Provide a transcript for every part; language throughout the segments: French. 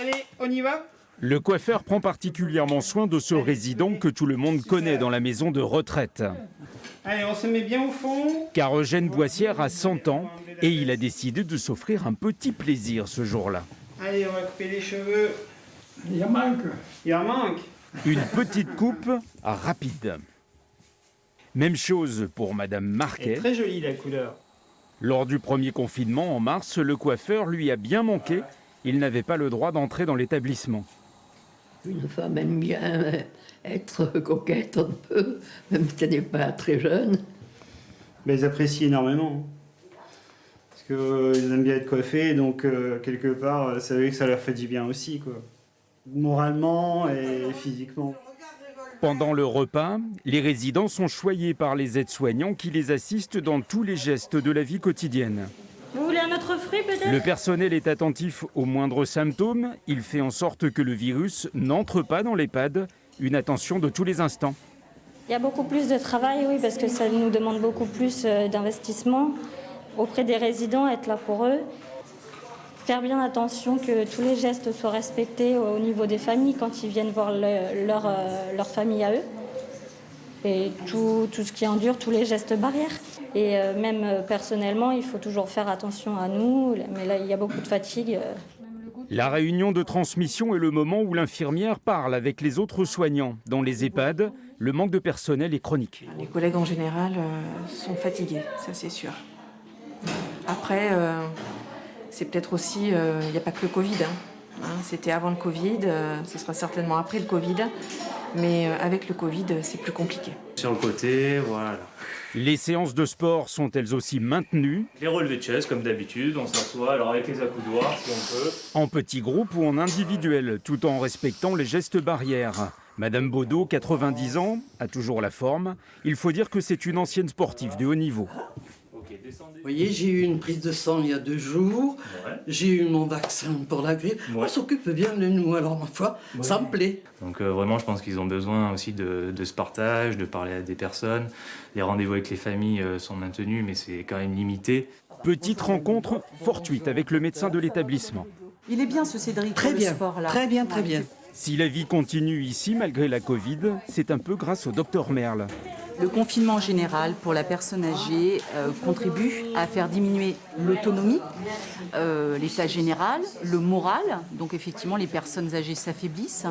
Allez, on y va? Le coiffeur prend particulièrement soin de ce résident que tout le monde connaît dans la maison de retraite. Allez, on se met bien au fond. Car Eugène Boissière a 100 ans et il a décidé de s'offrir un petit plaisir ce jour-là. Allez, on va couper les cheveux. Il en manque. Il en manque. Une petite coupe rapide. Même chose pour Madame Marquet. Très jolie la couleur. Lors du premier confinement en mars, le coiffeur lui a bien manqué. Il n'avait pas le droit d'entrer dans l'établissement. Une femme aime bien être coquette un peu, même si elle n'est pas très jeune. Mais ils apprécient énormément. Parce qu'ils aiment bien être coiffés, donc quelque part, ça veut dire que ça leur fait du bien aussi, quoi. Moralement et physiquement. Pendant le repas, les résidents sont choyés par les aides-soignants qui les assistent dans tous les gestes de la vie quotidienne. Vous voulez un autre fruit peut-être? Le personnel est attentif aux moindres symptômes. Il fait en sorte que le virus n'entre pas dans l'EHPAD. Une attention de tous les instants. Il y a beaucoup plus de travail, oui, parce que ça nous demande beaucoup plus d'investissement auprès des résidents, être là pour eux. Faire bien attention que tous les gestes soient respectés au niveau des familles quand ils viennent voir leur famille à eux. Et tout ce qui endure, tous les gestes barrières. Et même personnellement, il faut toujours faire attention à nous. Mais là, il y a beaucoup de fatigue. La réunion de transmission est le moment où l'infirmière parle avec les autres soignants. Dans les EHPAD, le manque de personnel est chronique. Les collègues en général sont fatigués, ça c'est sûr. Après, c'est peut-être aussi, il n'y a pas que le Covid. C'était avant le Covid, ce sera certainement après le Covid. Mais avec le Covid, c'est plus compliqué. Sur le côté, voilà. Les séances de sport sont elles aussi maintenues. Les relevés de chaise, comme d'habitude, on s'assoit, alors avec les accoudoirs, si on peut. En petits groupes ou en individuel, tout en respectant les gestes barrières. Madame Baudot, 90 ans, a toujours la forme. Il faut dire que c'est une ancienne sportive de haut niveau. Vous voyez, j'ai eu une prise de sang il y a 2 jours. Ouais. J'ai eu mon vaccin pour la grippe. Ouais. On s'occupe bien de nous, alors ma foi, ça me plaît. Donc vraiment, je pense qu'ils ont besoin aussi de ce partage, de parler à des personnes. Les rendez-vous avec les familles sont maintenus, mais c'est quand même limité. Petite rencontre fortuite avec le médecin de l'établissement. Il est bien ce Cédric Très pour bien, le sport là. très bien, très bien. Si la vie continue ici malgré la Covid, c'est un peu grâce au docteur Merle. Le confinement général pour la personne âgée contribue à faire diminuer l'autonomie, l'état général, le moral. Donc effectivement, les personnes âgées s'affaiblissent,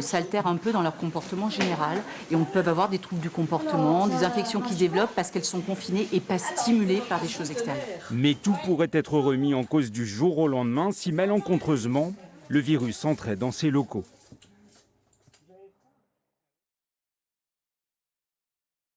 s'altèrent un peu dans leur comportement général et on peut avoir des troubles du comportement, des infections qui se développent parce qu'elles sont confinées et pas stimulées par des choses extérieures. Mais tout pourrait être remis en cause du jour au lendemain si malencontreusement, le virus entrait dans ces locaux.